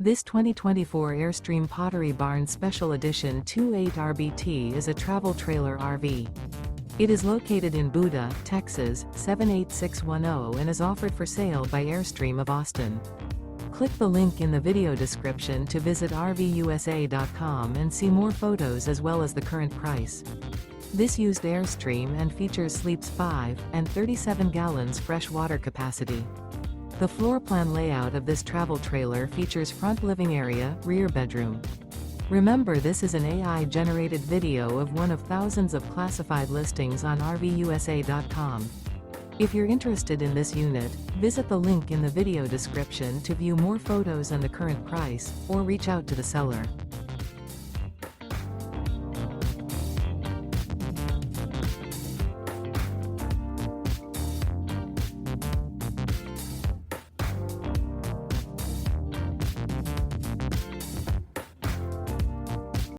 This 2024 Airstream Pottery Barn Special Edition 28 RBT is a travel trailer RV. It is located in Buda, Texas, 78610 and is offered for sale by Airstream of Austin. Click the link in the video description to visit RVUSA.com and see more photos as well as the current price. This used Airstream and features sleeps 5 and 37 gallons fresh water capacity. The floor plan layout of this travel trailer features front living area, rear bedroom. Remember, this is an AI-generated video of one of thousands of classified listings on RVUSA.com. If you're interested in this unit, visit the link in the video description to view more photos and the current price, or reach out to the seller.